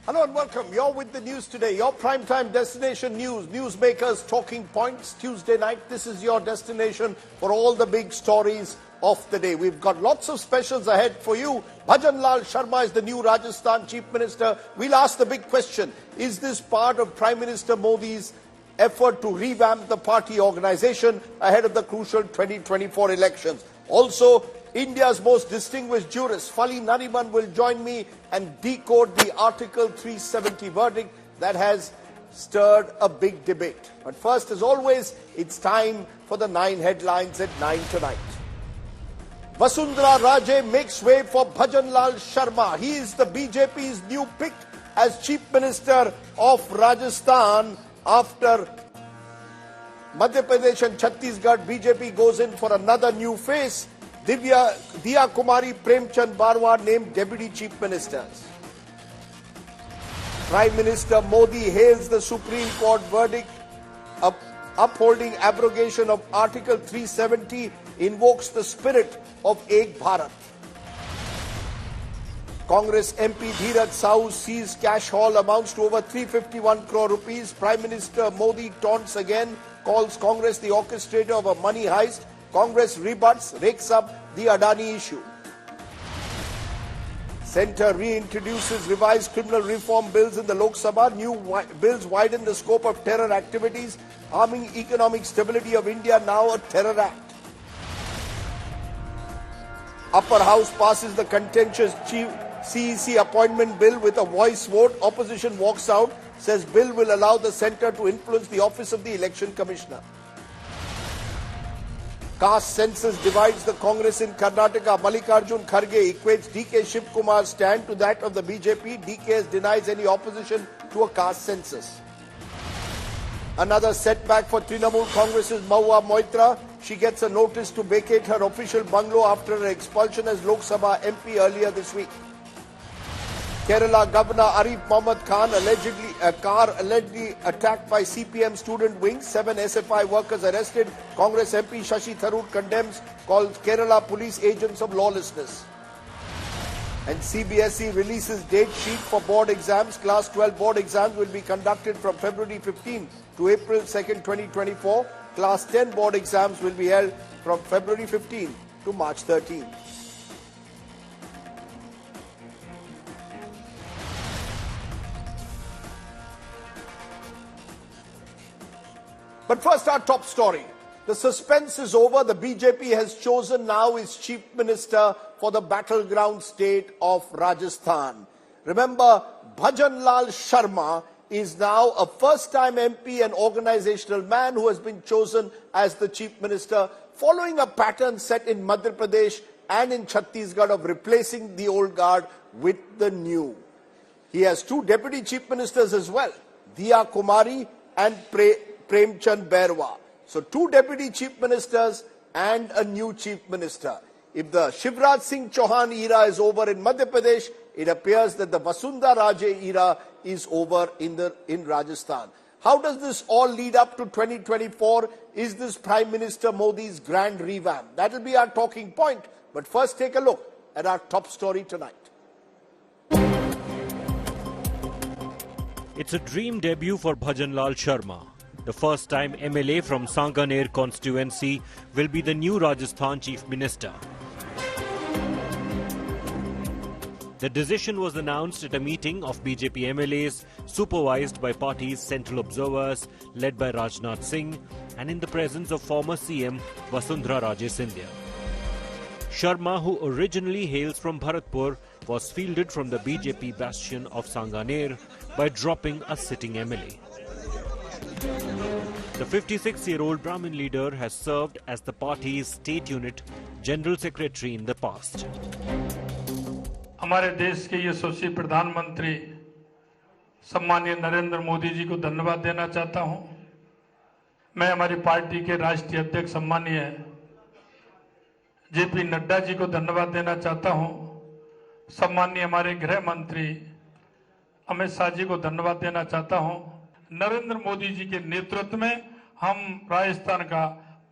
Hello and welcome. You're with the news today. Your primetime destination news. Newsmakers talking points. Tuesday night. This is your destination for all the big stories of the day. We've got lots of specials ahead for you. Bhajan Lal Sharma is the new Rajasthan Chief Minister. We'll ask the big question. Is this part of Prime Minister Modi's effort to revamp the party organization ahead of the crucial 2024 elections? Also, India's most distinguished jurist, Fali Nariman, will join me and decode the Article 370 verdict that has stirred a big debate. But first, as always, it's time for the 9 headlines at 9 tonight. Vasundhara Raje makes way for Bhajan Lal Sharma. He is the BJP's new pick as Chief Minister of Rajasthan after Madhya Pradesh and Chhattisgarh. BJP goes in for another new face. Diya, Kumari, Prem, Bhairwa named Deputy Chief Ministers. Prime Minister Modi hails the Supreme Court verdict upholding abrogation of Article 370, invokes the spirit of Ek Bharat. Congress MP Dheeraj Sahu sees cash haul amounts to over 351 crore rupees. Prime Minister Modi taunts again, calls Congress the orchestrator of a money heist. Congress rebuts, rakes up the Adani issue. Centre reintroduces revised criminal reform bills in the Lok Sabha. New bills widen the scope of terror activities, harming economic stability of India, now a terror act. Upper House passes the contentious CEC appointment bill with a voice vote. Opposition walks out, says bill will allow the centre to influence the office of the Election Commissioner. Caste census divides the Congress in Karnataka. Mallikarjun Kharge equates DK Shiv Kumar's stand to that of the BJP. DK denies any opposition to a caste census. Another setback for Trinamool Congress's Mahua Moitra. She gets a notice to vacate her official bungalow after her expulsion as Lok Sabha MP earlier this week. Kerala Governor Arif Mohammed Khan allegedly attacked by CPM student wing. 7 SFI workers arrested. Congress MP Shashi Tharoor condemns, calls Kerala police agents of lawlessness. And CBSE releases date sheet for board exams. Class 12 board exams will be conducted from February 15 to April 2nd, 2024. Class 10 board exams will be held from February 15 to March 13. But first, our top story. The suspense is over. The BJP has chosen now its Chief Minister for the battleground state of Rajasthan. Remember, Bhajan Lal Sharma is now a first-time MP and organizational man who has been chosen as the Chief Minister, following a pattern set in Madhya Pradesh and in Chhattisgarh of replacing the old guard with the new. He has 2 Deputy Chief Ministers as well, Diya Kumari and Prem Bairwa. So 2 Deputy Chief Ministers and a new Chief Minister. If the Shivraj Singh Chauhan era is over in Madhya Pradesh, it appears that the Vasundhara Raje era is over in Rajasthan. How does this all lead up to 2024? Is this Prime Minister Modi's grand revamp? That will be our talking point. But first, take a look at our top story tonight. It's a dream debut for Bhajan Lal Sharma. The first-time MLA from Sanganer constituency will be the new Rajasthan Chief Minister. The decision was announced at a meeting of BJP MLAs supervised by party's central observers led by Rajnath Singh and in the presence of former CM Vasundhara Raje Scindia. Sharma, who originally hails from Bharatpur, was fielded from the BJP bastion of Sanganer by dropping a sitting MLA. The 56-year-old Brahmin leader has served as the party's state unit general secretary in the past. हमारे देश के यशस्वी प्रधानमंत्री सम्मानीय नरेंद्र मोदी जी को धन्यवाद देना चाहता हूं। मैं हमारी पार्टी के राष्ट्रीय अध्यक्ष सम्मानीय जेपी नड्डा जी को धन्यवाद देना चाहता हूं। सम्मानीय हमारे गृह मंत्री अमित शाह जी को धन्यवाद देना चाहता हूं। नरेंद्र मोदी जी के नेतृत्व में हम राजस्थान का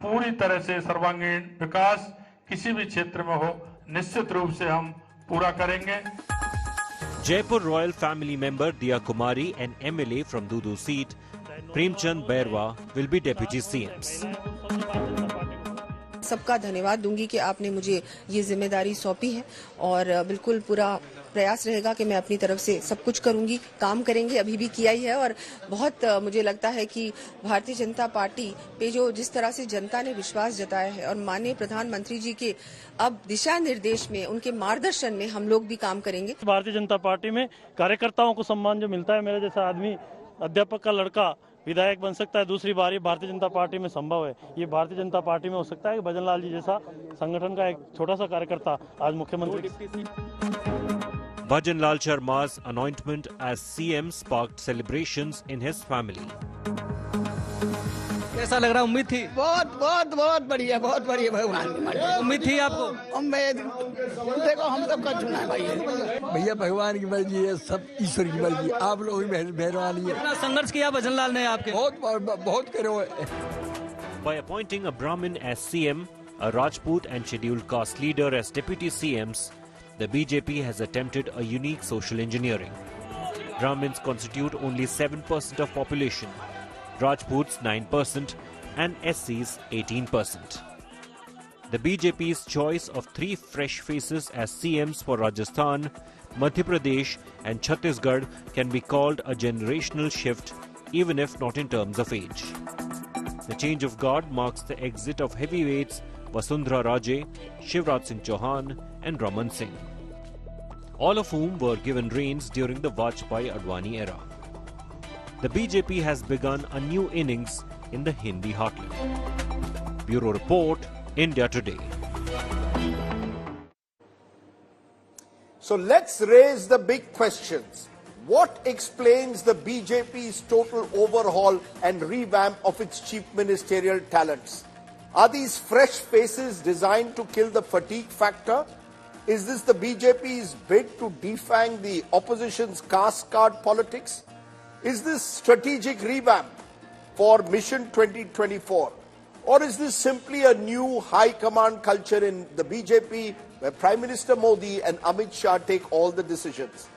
पूरी तरह से सर्वांगीण विकास किसी भी क्षेत्र में हो निश्चित रूप से हम पूरा करेंगे। Jaipur royal family member Diya Kumari and MLA from Dudu seat, Prem Bairwa, will be deputy CMs. सबका धन्यवाद दूंगी कि आपने मुझे ये जिम्मेदारी सौंपी है और बिल्कुल पूरा प्रयास रहेगा कि मैं अपनी तरफ से सब कुछ करूंगी, काम करेंगे, अभी भी किया ही है। और बहुत मुझे लगता है कि भारतीय जनता पार्टी पे जो जिस तरह से जनता ने विश्वास जताया है और माननीय प्रधानमंत्री जी के अब दिशा निर्देश में, उनके मार्गदर्शन में हम लोग भी काम करेंगे। भारतीय जनता पार्टी में कार्यकर्ताओं को सम्मान जो मिलता है, मेरे जैसा आदमी अध्यापक का लड़का विधायक बन सकता है, दूसरी बारी भारतीय जनता पार्टी में संभव है। ये भारतीय जनता पार्टी में हो सकता है कि भजन लाल जी जैसा संगठन का एक छोटा सा कार्यकर्ता आज मुख्यमंत्री। Bhajan Lal Sharma's anointment as CM sparked celebrations in his family. कैसा लग रहा? उम्मीद थी? बहुत बढ़िया भगवान की मर्जी। उम्मीद थी आपको? देखो हम सबका चुना है भैया भगवान की मर्जी है, सब ईश्वर की मर्जी, आप लोगों की मेहरबानी है। कितना संघर्ष किया भजन लाल ने आपके? बहुत करो। By appointing a Brahmin as CM, a Rajput and scheduled caste leader as deputy CMs, the BJP has attempted a unique social engineering. Brahmins constitute only 7% of population, Rajputs 9% and SCs 18%. The BJP's choice of 3 fresh faces as CMs for Rajasthan, Madhya Pradesh and Chhattisgarh can be called a generational shift, even if not in terms of age. The change of guard marks the exit of heavyweights Vasundhara Raje, Shivraj Singh Chauhan and Raman Singh, all of whom were given reins during the Vajpayee-Advani era. The BJP has begun a new innings in the Hindi heartland. Bureau Report, India Today. So let's raise the big questions. What explains the BJP's total overhaul and revamp of its chief ministerial talents? Are these fresh faces designed to kill the fatigue factor? Is this the BJP's bid to defang the opposition's caste card politics? Is this strategic revamp for Mission 2024? Or is this simply a new high command culture in the BJP where Prime Minister Modi and Amit Shah take all the decisions?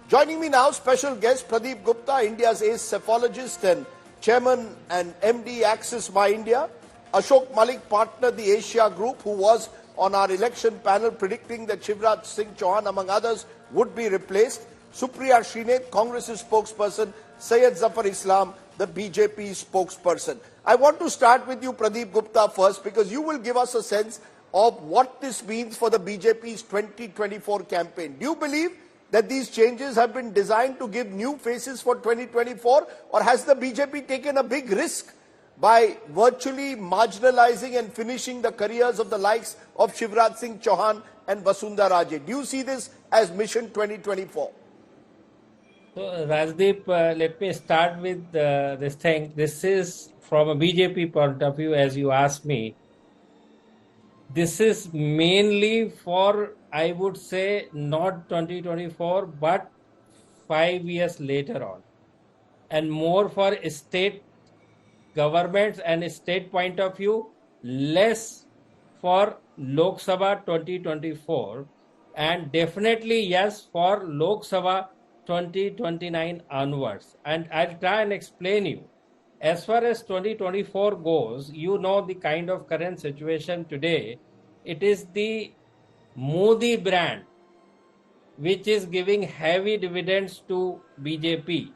Joining me now, special guest Pradeep Gupta, India's ace cephalogist and chairman and MD Axis by India. Ashok Malik, partner the Asia Group, who was on our election panel predicting that Shivraj Singh Chauhan, among others, would be replaced. Supriya Srinath, Congress's spokesperson. Syed Zafar Islam, the BJP spokesperson. I want to start with you, Pradeep Gupta, first, because you will give us a sense of what this means for the BJP's 2024 campaign. Do you believe that these changes have been designed to give new faces for 2024, or has the BJP taken a big risk by virtually marginalizing and finishing the careers of the likes of Shivraj Singh Chauhan and Vasundhara Raje? Do you see this as Mission 2024? So, Rajdeep, let me start with this thing. This is from a BJP point of view, as you asked me. This is mainly for, I would say, not 2024, but 5 years later on. And more for state governments and state point of view, less for Lok Sabha 2024. And definitely, yes, for Lok Sabha 2029 onwards. And I'll try and explain you. As far as 2024 goes, you know the kind of current situation today. It is the Modi brand which is giving heavy dividends to BJP.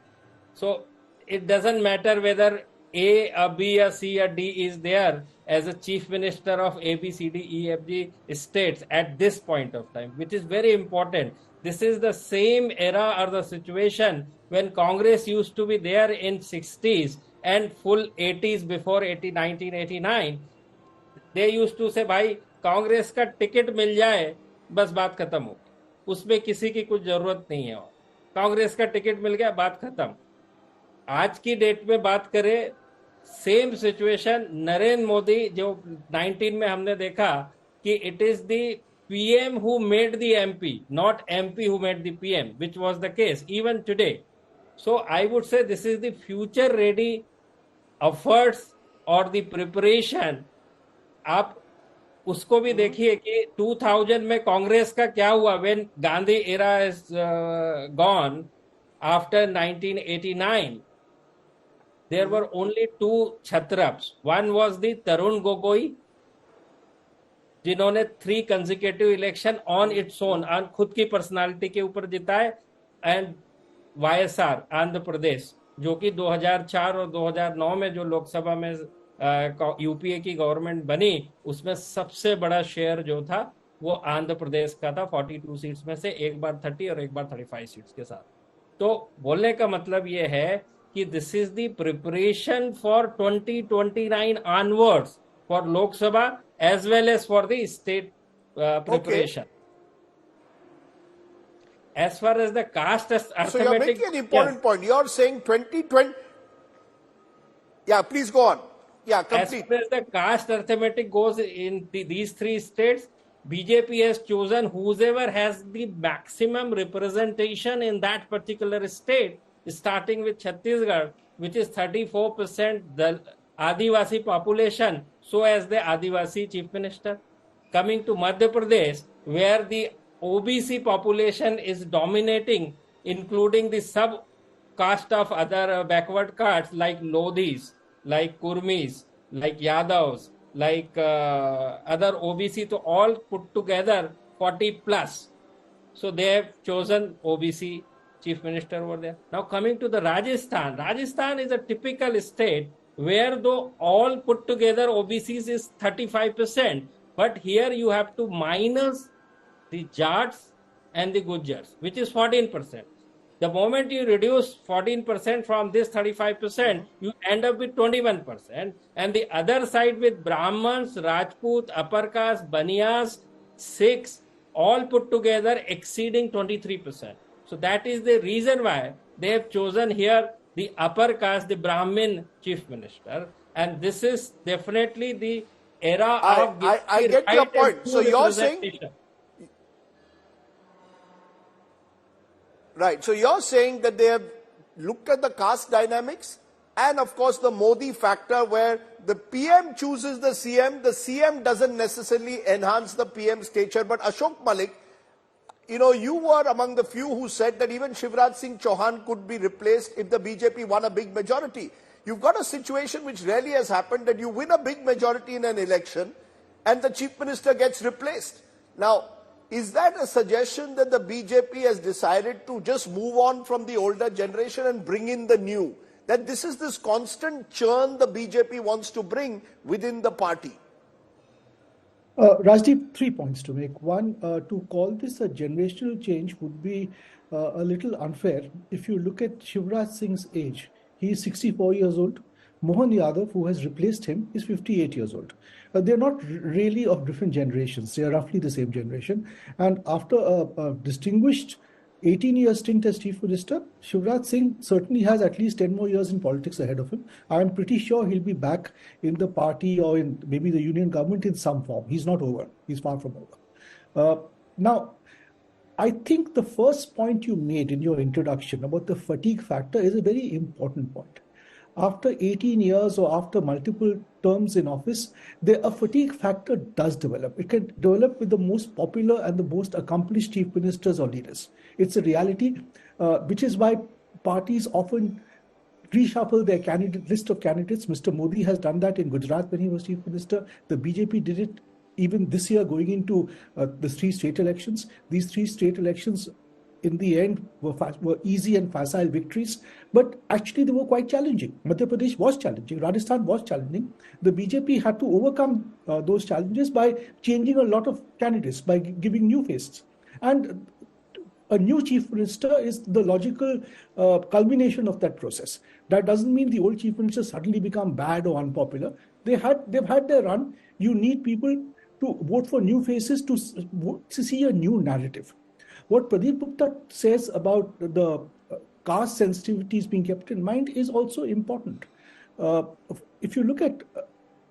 So it doesn't matter whether A, B, C, or D is there as a chief minister of A, B, C, D, E, F, G states at this point of time, which is very important. This is the same era or the situation when Congress used to be there in 60s and full 80s before 1989. They used to say, भाई कांग्रेस का ticket मिल जाए बस बात खत्म हो, उसमें किसी की कुछ जरूरत नहीं है, कांग्रेस का टिकट मिल गया बात खत्म. आज की डेट में बात करें, सेम सिचुएशन नरेंद्र मोदी जो 19 में हमने देखा कि it is the PM who made the MP, not MP who made the PM, which was the case even today. So I would say this is the future ready efforts or the preparation. आप उसको भी देखिए कि 2000 में कांग्रेस का क्या हुआ when Gandhi era is gone after 1989. There were only two Chhatraps. One was the Tarun Gogoi, जिन्होंने 3 consecutive election on its own, खुद की पर्सनालिटी के ऊपर जिताए, एंड वाईएसआर आंध्र प्रदेश, जो कि 2004 और 2009 में जो लोकसभा में यूपीए की गवर्नमेंट बनी, उसमें सबसे बड़ा शेयर जो था वो आंध्र प्रदेश का था, 42 सीट्स में से, एक बार 30 और एक बार 35 सीट्स के साथ. तो बोलने का मतलब ये है कि this is the preparation for 2029 onwards for Lok Sabha as well as for the state preparation. Okay. As far as the caste arithmetic... So you're making an important point. You're saying 2020... Yeah, please go on. Yeah, complete. As far as the caste arithmetic goes in these 3 states, BJP has chosen whoever has the maximum representation in that particular state, starting with Chhattisgarh, which is 34% the Adivasi population, so as the Adivasi chief minister. Coming to Madhya Pradesh, where the OBC population is dominating, including the sub-caste of other backward castes like Lodhis, like Kurmis, like Yadavs, like other OBC, so all put together 40 plus. So they have chosen OBC chief minister over there. Now coming to the Rajasthan. Rajasthan is a typical state where though all put together OBCs is 35%, but here you have to minus the Jats and the Gujars, which is 14%. The moment you reduce 14% from this 35%, you end up with 21%, and the other side with Brahmins, Rajput, Upper Caste, Baniyas, Sikhs, all put together exceeding 23%. So that is the reason why they have chosen here the upper caste, the Brahmin chief minister, and this is definitely the era of... I get your point. So you're saying... Right. So you're saying that they have looked at the caste dynamics and, of course, the Modi factor where the PM chooses the CM doesn't necessarily enhance the PM stature. But Ashok Malik, you know, you were among the few who said that even Shivraj Singh Chauhan could be replaced if the BJP won a big majority. You've got a situation which rarely has happened, that you win a big majority in an election and the chief minister gets replaced. Now, is that a suggestion that the BJP has decided to just move on from the older generation and bring in the new? That this is this constant churn the BJP wants to bring within the party? Rajdeep, 3 points to make. One, to call this a generational change would be a little unfair. If you look at Shivraj Singh's age, he is 64 years old. Mohan Yadav, who has replaced him, is 58 years old. They're not really of different generations. They are roughly the same generation. And after a distinguished 18-year stint as Chief Minister, Shivraj Singh certainly has at least 10 more years in politics ahead of him. I'm pretty sure he'll be back in the party or in maybe the union government in some form. He's not over. He's far from over. Now, I think the first point you made in your introduction about the fatigue factor is a very important point. After 18 years or after multiple terms in office, a fatigue factor does develop. It can develop with the most popular and the most accomplished chief ministers or leaders. It's a reality, which is why parties often reshuffle their list of candidates. Mr. Modi has done that in Gujarat when he was chief minister. The BJP did it even this year going into the 3 state elections. These 3 state elections in the end were easy and facile victories, but actually they were quite challenging. Madhya Pradesh was challenging, Rajasthan was challenging. The BJP had to overcome those challenges by changing a lot of candidates, by giving new faces. And a new chief minister is the logical culmination of that process. That doesn't mean the old chief ministers suddenly become bad or unpopular. They've had their run. You need people to vote for new faces to see a new narrative. What Pradeep Gupta says about the caste sensitivities being kept in mind is also important. If you look at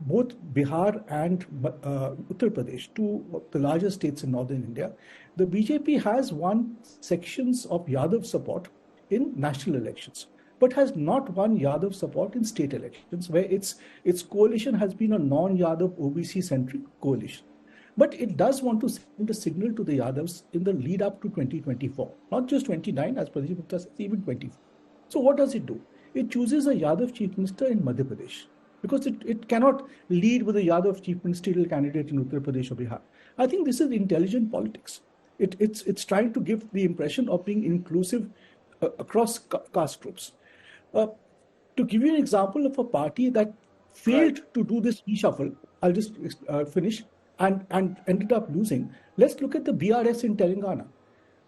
both Bihar and Uttar Pradesh, 2 of the largest states in northern India, the BJP has won sections of Yadav support in national elections, but has not won Yadav support in state elections, where its coalition has been a non-Yadav OBC-centric coalition. But it does want to send a signal to the Yadavs in the lead up to 2024, not just 29, as Pradeep Gupta says, even 24. So what does it do? It chooses a Yadav chief minister in Madhya Pradesh, because it cannot lead with a Yadav chief ministerial candidate in Uttar Pradesh or Bihar. I think this is intelligent politics. It's trying to give the impression of being inclusive across caste groups. To give you an example of a party that failed to do this reshuffle, I'll just finish, and ended up losing. Let's look at the BRS in Telangana.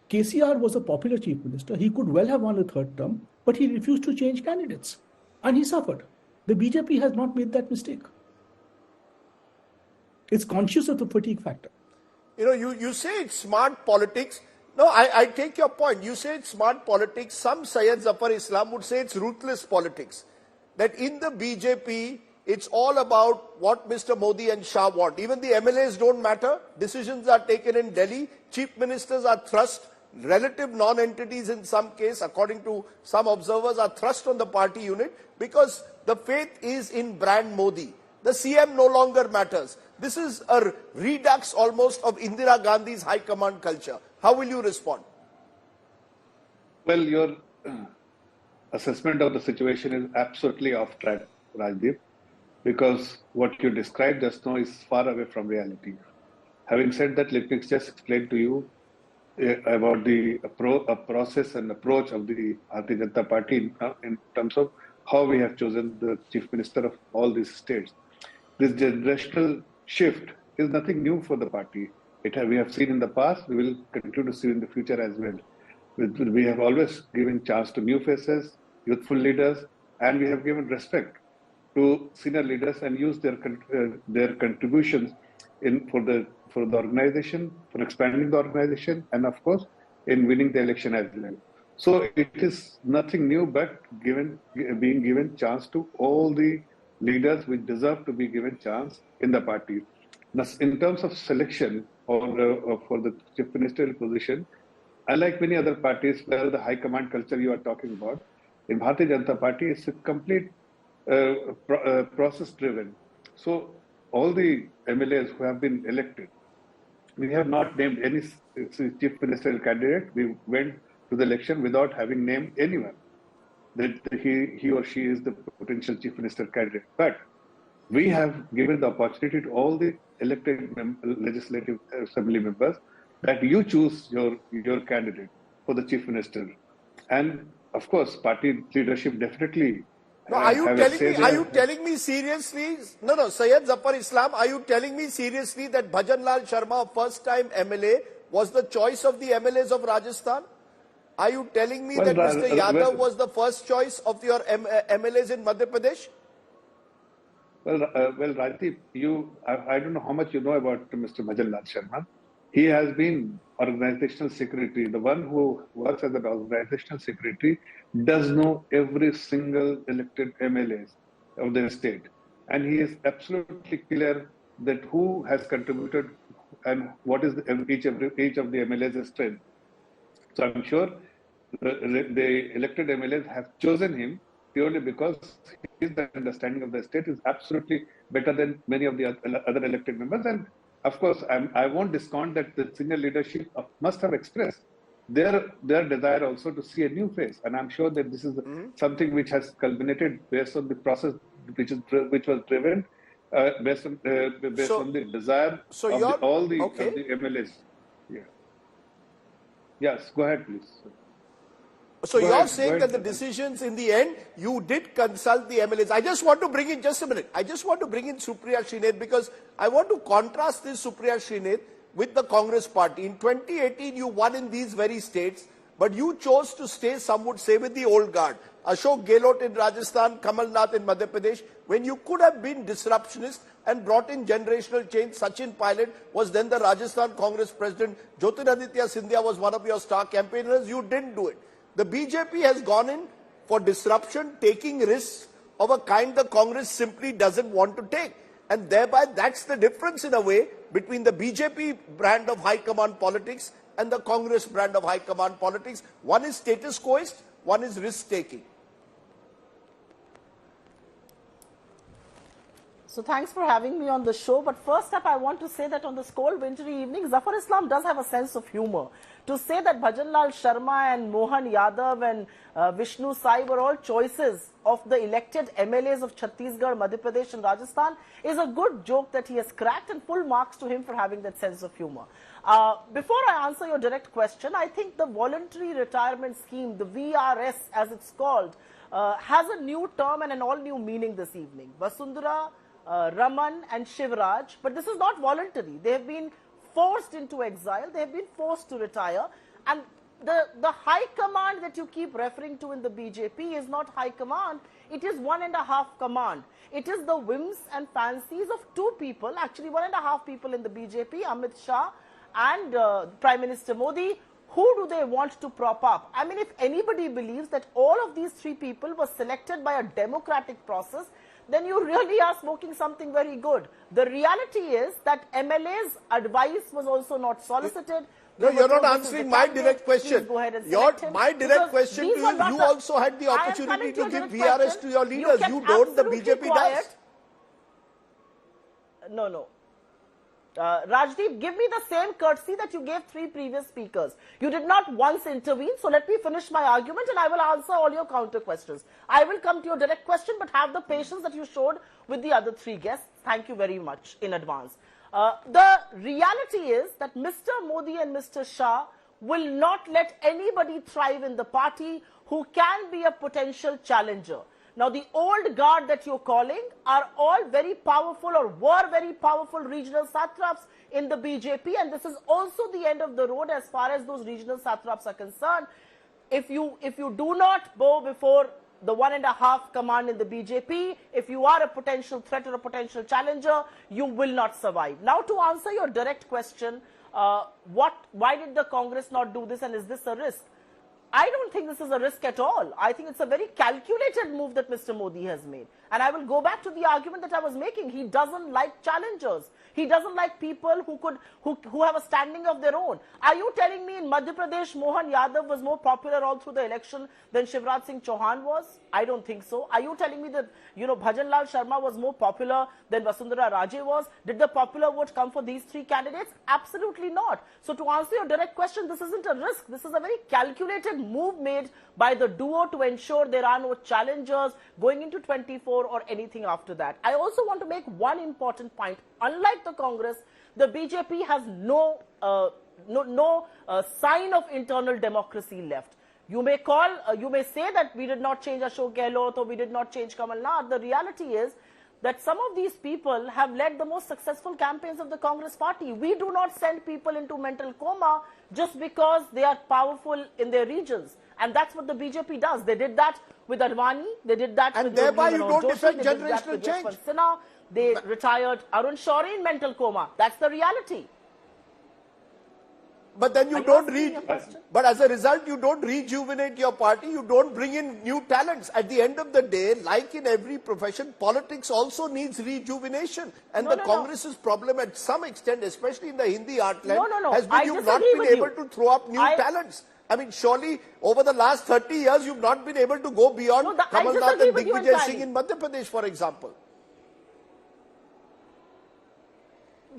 KCR was a popular chief minister. He could well have won a third term, but he refused to change candidates, and he suffered. The BJP has not made that mistake. It's conscious of the fatigue factor. You know, you say it's smart politics. No, I take your point. You say it's smart politics. Some Syed Zafar Islam would say it's ruthless politics. That in the BJP, it's all about what Mr. Modi and Shah want. Even the MLAs don't matter. Decisions are taken in Delhi. Chief ministers are thrust. Relative non-entities in some case, according to some observers, are thrust on the party unit because the faith is in brand Modi. The CM no longer matters. This is a redux almost of Indira Gandhi's high command culture. How will you respond? Well, your assessment of the situation is absolutely off track, Rajdeep, because what you described just now is far away from reality. Having said that, let me just explain to you about the process and approach of the Bharatiya Janata Party in terms of how we have chosen the chief minister of all these states. This generational shift is nothing new for the party. We have seen in the past, we will continue to see in the future as well. We have always given chance to new faces, youthful leaders, and we have given respect to senior leaders and used their contributions for the organization, for expanding the organization, and of course, in winning the election as well. So it is nothing new, but being given chance to all the leaders which deserve to be given chance in the party. Now, in terms of selection for the chief ministerial position, unlike many other parties where the high command culture you are talking about, in Bharatiya Janata Party, it's a complete process driven. So all the MLAs who have been elected, we have not named any chief ministerial candidate. We went to the election without having named anyone that he or she is the potential chief minister candidate. But we have given the opportunity to all the elected legislative assembly members that you choose your candidate for the chief minister. And of course, party leadership definitely. No, are you telling me seriously? No, Syed Zafar Islam, are you telling me seriously that Bhajan Lal Sharma, first time MLA, was the choice of the MLAs of Rajasthan? Are you telling me that Mr. Yadav was the first choice of your MLAs in Madhya Pradesh? Well, Rajdeep, I don't know how much you know about Mr. Bhajan Lal Sharma. He has been organizational secretary. The one who works as an organizational secretary does know every single elected MLAs of the state. And he is absolutely clear that who has contributed and what is each of the MLAs' strength. So I'm sure the elected MLAs have chosen him purely because his understanding of the state is absolutely better than many of the other elected members. And of course, I won't discount that the senior leadership must have expressed their desire also to see a new face. And I'm sure that this is something which has culminated based on the process which was driven based on the desire of all the MLAs. Yeah. Yes, go ahead, please. So you're saying that the decisions in the end, you did consult the MLAs. I just want to bring in, just a minute, I just want to bring in Supriya Shrinate because I want to contrast this Supriya Shrinate with the Congress party. In 2018, you won in these very states, but you chose to stay, some would say, with the old guard. Ashok Gehlot in Rajasthan, Kamal Nath in Madhya Pradesh, when you could have been disruptionist and brought in generational change. Sachin Pilot was then the Rajasthan Congress president. Jyotiraditya Scindia was one of your star campaigners. You didn't do it. The BJP has gone in for disruption, taking risks of a kind the Congress simply doesn't want to take. And thereby, that's the difference in a way between the BJP brand of high command politics and the Congress brand of high command politics. One is status quoist, one is risk taking. So thanks for having me on the show. But first up, I want to say that on this cold wintry evening, Zafar Islam does have a sense of humor. To say that Bhajan Lal Sharma and Mohan Yadav and Vishnu Sai were all choices of the elected MLAs of Chhattisgarh, Madhya Pradesh and Rajasthan is a good joke that he has cracked, and full marks to him for having that sense of humor. Before I answer your direct question, I think the voluntary retirement scheme, the VRS as it's called, has a new term and an all-new meaning this evening. Vasundhara, Raman and Shivraj, but this is not voluntary. They have been forced into exile. They have been forced to retire. And the high command that you keep referring to in the BJP is not high command. It is 1.5 command. It is the whims and fancies of two people, actually 1.5 people in the BJP, Amit Shah and Prime Minister Modi. Who do they want to prop up? I mean, if anybody believes that all of these three people were selected by a democratic process, then you really are smoking something very good. The reality is that MLA's advice was also not solicited. No, you're not answering my direct question. My direct question to you, you also had the opportunity to give VRS to your leaders. You don't, the BJP does. No. Rajdeep, give me the same courtesy that you gave three previous speakers. You did not once intervene, so let me finish my argument and I will answer all your counter questions. I will come to your direct question, but have the patience that you showed with the other three guests. Thank you very much in advance. The reality is that Mr. Modi and Mr. Shah will not let anybody thrive in the party who can be a potential challenger. Now, the old guard that you're calling are all very powerful or were very powerful regional satraps in the BJP, and this is also the end of the road as far as those regional satraps are concerned. If you do not bow before the 1.5 command in the BJP, if you are a potential threat or a potential challenger, you will not survive. Now, to answer your direct question, why did the Congress not do this, and is this a risk? I don't think this is a risk at all. I think it's a very calculated move that Mr. Modi has made. And I will go back to the argument that I was making. He doesn't like challengers. He doesn't like people who have a standing of their own. Are you telling me in Madhya Pradesh, Mohan Yadav was more popular all through the election than Shivraj Singh Chauhan was? I don't think so. Are you telling me that, Bhajan Lal Sharma was more popular than Vasundhara Raje was? Did the popular vote come for these three candidates? Absolutely not. So to answer your direct question, this isn't a risk. This is a very calculated move made by the duo to ensure there are no challengers going into 24 or anything after that. I also want to make one important point. Unlike the Congress, the BJP has no sign of internal democracy left. You may say that we did not change Ashok Gehlot or we did not change Kamal Nath. The reality is that some of these people have led the most successful campaigns of the Congress party. We do not send people into mental coma just because they are powerful in their regions. And that's what the BJP does. They did that with Advani. They did that with thereby you don't defend generational change. Sinha. They retired Arun Shourie in mental coma. That's the reality. But then you don't but as a result, you don't rejuvenate your party. You don't bring in new talents. At the end of the day, like in every profession, politics also needs rejuvenation. And the Congress's problem at some extent, especially in the Hindi heartland, has been you've not been able to throw up new talents. I mean, surely over the last 30 years, you've not been able to go beyond Kamal Nath and Digvijay Singh in Madhya Pradesh, for example.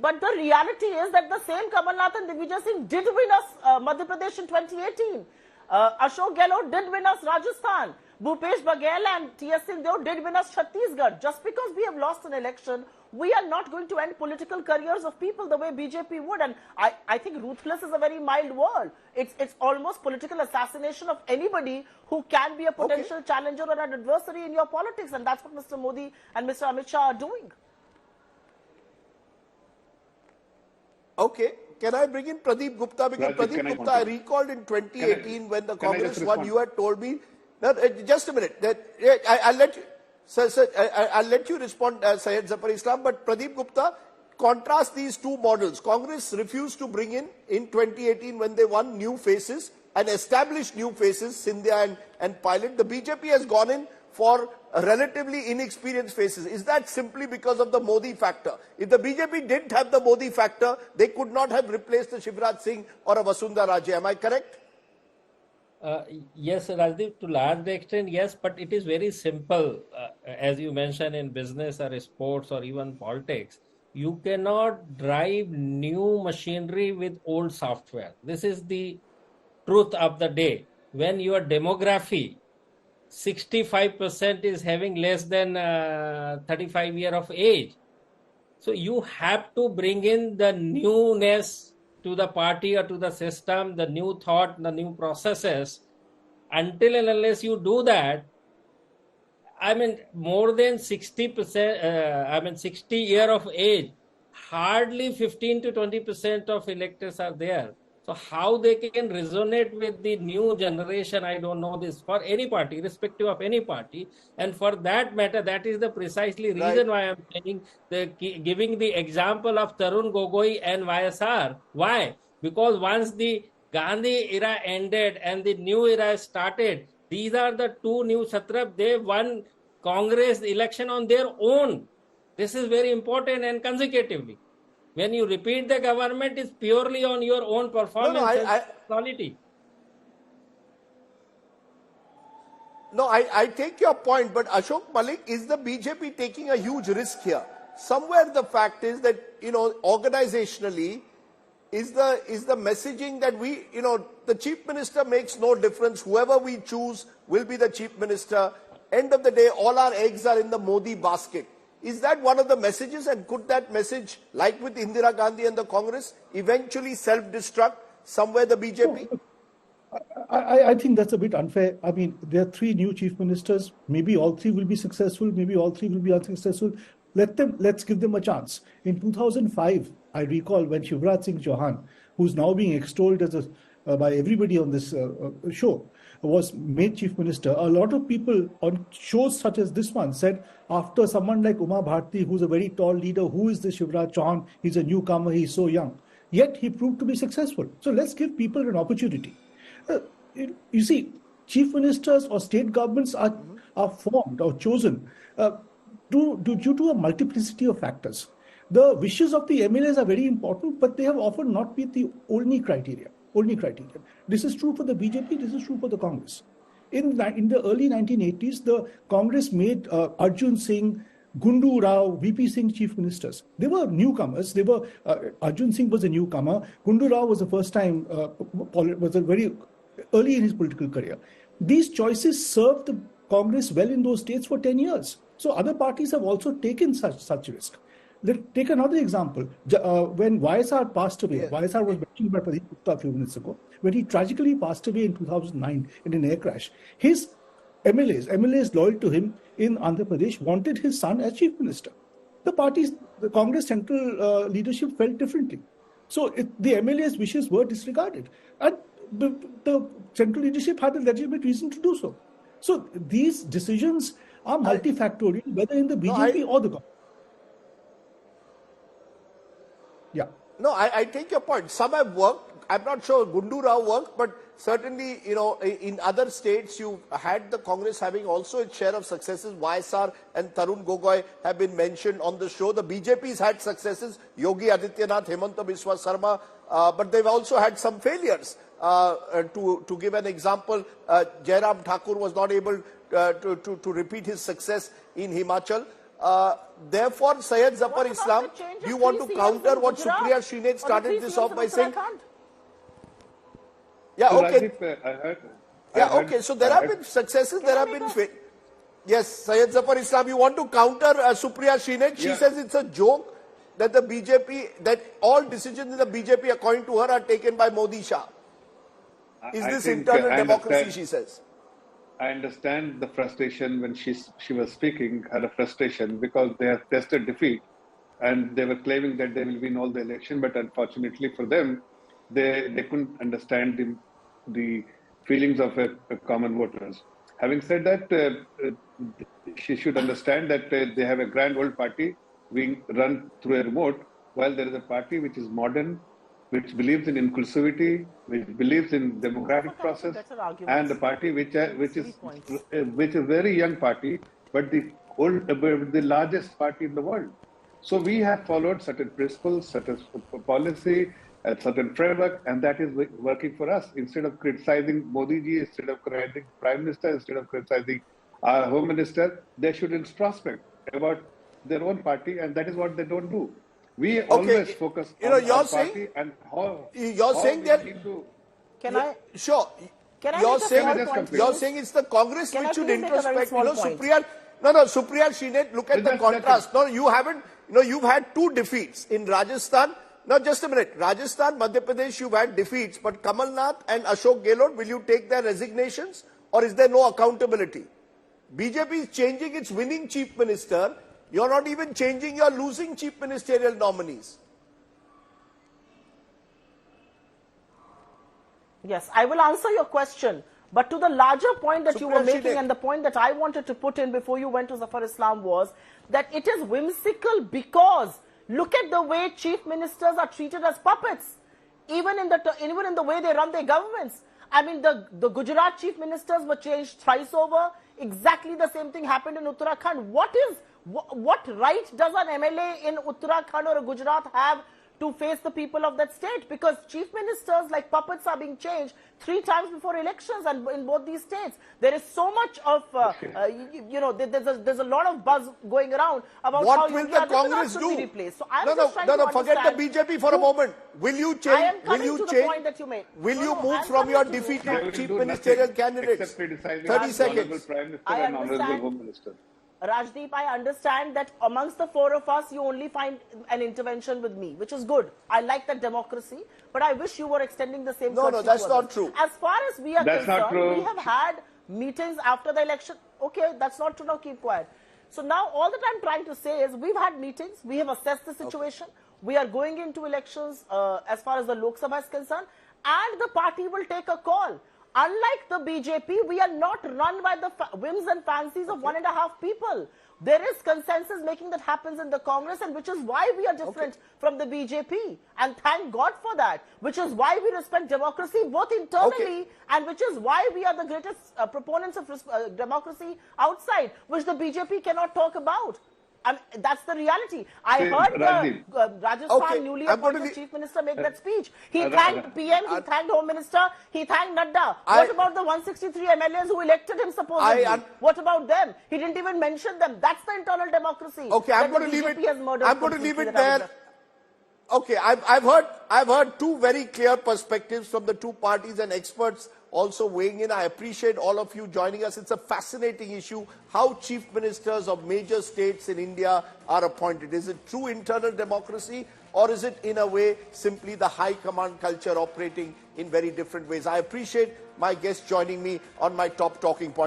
But the reality is that the same Kamal Nath and Digvijay Singh did win us Madhya Pradesh in 2018. Ashok Gehlot did win us Rajasthan. Bhupesh Baghel and T.S. Singh Deo did win us Chhattisgarh. Just because we have lost an election, we are not going to end political careers of people the way BJP would. And I think ruthless is a very mild word. It's almost political assassination of anybody who can be a potential challenger or an adversary in your politics. And that's what Mr. Modi and Mr. Amit Shah are doing. Okay. Can I bring in Pradeep Gupta? Because Pradeep Gupta, I recalled in 2018 when the Congress won, you had told me that, just a minute, that I'll let you, sir, I'll let you respond, Syed Zafar Islam, but Pradeep Gupta, contrast these two models. Congress refused to bring in 2018 when they won new faces and established new faces, Scindia and Pilot. The BJP has gone in for relatively inexperienced faces. Is that simply because of the Modi factor? If the BJP didn't have the Modi factor, they could not have replaced a Shivraj Singh or a Vasundhara Raje. Am I correct? Yes, Rajdeep, to large extent, yes, but it is very simple. As you mentioned in business or sports or even politics, you cannot drive new machinery with old software. This is the truth of the day. When your demography 65% is having less than 35 year of age, so you have to bring in the newness to the party or to the system, the new thought, the new processes. Until and unless you do that, I mean, more than 60%, 60 year of age, hardly 15 to 20% of electors are there. So how they can resonate with the new generation, I don't know this, for any party, irrespective of any party. And for that matter, that is the precisely reason why I'm saying, giving the example of Tarun Gogoi and YSR. Why? Because once the Gandhi era ended and the new era started, these are the two new Satrap. They won Congress election on their own. This is very important and consecutively. When you repeat the government, it's purely on your own performance and quality. No, I take your point, but Ashok Malik, is the BJP taking a huge risk here? Somewhere the fact is that, organizationally, is the messaging that the chief minister makes no difference. Whoever we choose will be the chief minister. End of the day, all our eggs are in the Modi basket. Is that one of the messages, and could that message, like with Indira Gandhi and the Congress, eventually self-destruct somewhere the BJP? I think that's a bit unfair. I mean, there are three new chief ministers. Maybe all three will be successful. Maybe all three will be unsuccessful. Let's give them a chance. In 2005, I recall when Shivraj Singh Chauhan, who's now being extolled as by everybody on this show, was made chief minister. A lot of people on shows such as this one said, after someone like Uma Bharti, who's a very tall leader, who is this Shivraj Chauhan? He's a newcomer, he's so young. Yet he proved to be successful. So let's give people an opportunity. You see, chief ministers or state governments are formed or chosen due to a multiplicity of factors. The wishes of the MLAs are very important, but they have often not been the only criteria. This is true for the BJP, this is true for the Congress. In the early 1980s, the Congress made Arjun Singh, Gundu Rao, VP Singh chief ministers. They were newcomers. Arjun Singh was a newcomer. Gundu Rao was the first time, was a very early in his political career. These choices served the Congress well in those states for 10 years. So other parties have also taken such risk. Let's take another example. When YSR passed away, YSR was mentioned by Pradeep Gupta a few minutes ago, when he tragically passed away in 2009 in an air crash. His MLAs loyal to him in Andhra Pradesh wanted his son as chief minister. The Congress central leadership felt differently. So the MLAs' wishes were disregarded. And the central leadership had a legitimate reason to do so. So these decisions are multifactorial, whether in the BJP or the Congress. Yeah. No, I take your point. Some have worked. I'm not sure Gundu Rao worked, but certainly, in other states, you had the Congress having also its share of successes. YSR and Tarun Gogoi have been mentioned on the show. The BJP's had successes, Yogi Adityanath, Hemanta Biswa Sarma, but they've also had some failures. To give an example, Jairam Thakur was not able to repeat his success in Himachal. Therefore, Syed Zafar Islam, do you want to counter what Supriya Srinath started this off by saying? Yeah, okay. Okay. So there have been successes, there have been failures. Yes, Syed Zafar Islam, you want to counter Supriya Srinath? She says it's a joke that the BJP, that all decisions in the BJP, according to her, are taken by Modi Shah. Is this internal democracy, she says? I understand the frustration when she was speaking, her frustration, because they have tested defeat and they were claiming that they will win all the election, but unfortunately for them, they couldn't understand the feelings of common voters. Having said that, she should understand that they have a grand old party being run through a remote, while there is a party which is modern, which believes in inclusivity, which believes in democratic process, and the party which is a very young party, but the largest party in the world. So we have followed certain principles, certain policy, a certain framework, and that is working for us. Instead of criticizing Modi ji, instead of criticizing Prime Minister, instead of criticizing our Home Minister, they should introspect about their own party, and that is what they don't do. We always focus on our party and how. You're saying that. Can I? Sure. Can I you're make a saying small point, you're saying it's the Congress Can which I should please make a very introspect. small point? Supriya. No, Supriya Shine, look at the contrast. No, you haven't. You've had two defeats in Rajasthan. Now, just a minute. Rajasthan, Madhya Pradesh, you've had defeats, but Kamal Nath and Ashok Gehlot, will you take their resignations, or is there no accountability? BJP is changing its winning chief minister. You're not even changing your losing chief ministerial nominees. Yes, I will answer your question. But to the larger point that you were making, and the point that I wanted to put in before you went to Zafar Islam, was that it is whimsical because look at the way chief ministers are treated as puppets, even in the way they run their governments. I mean, the Gujarat chief ministers were changed thrice over. Exactly the same thing happened in Uttarakhand. What right does an MLA in Uttarakhand or Gujarat have to face the people of that state? Because chief ministers like puppets are being changed 3 times before elections, and in both these states there is so much of there's a lot of buzz going around about what how will the Congress do? So I'm just trying to forget the BJP for a moment. Will you change? I am coming to the point that you made. Will you move from your defeated chief ministerial candidates? 30 seconds. Prime Minister I and understand. Honorable Home Minister. Rajdeep, I understand that amongst the 4 of us, you only find an intervention with me, which is good. I like that democracy, but I wish you were extending the same. No, that's not true. As far as we are concerned, we have had meetings after the election. Okay, that's not true. Now keep quiet. So now all that I'm trying to say is we've had meetings. We have assessed the situation. We are going into elections as far as the Lok Sabha is concerned, and the party will take a call. Unlike the BJP, we are not run by the whims and fancies of 1.5 people. There is consensus making that happens in the Congress, and which is why we are different from the BJP. And thank God for that. Which is why we respect democracy both internally, and which is why we are the greatest proponents of democracy outside, which the BJP cannot talk about. That's the reality. I heard the Rajasthan newly appointed Chief Minister make that speech. He thanked PM, he thanked Home Minister, he thanked Nadda. What about the 163 MLAs who elected him supposedly? What about them? He didn't even mention them. That's the internal democracy. Okay, I'm going to leave it. I'm going to leave it there. Okay, I've heard 2 very clear perspectives from the 2 parties and experts also weighing in. I appreciate all of you joining us. It's a fascinating issue, how chief ministers of major states in India are appointed. Is it true internal democracy, or is it in a way simply the high command culture operating in very different ways? I appreciate my guests joining me on my top talking point.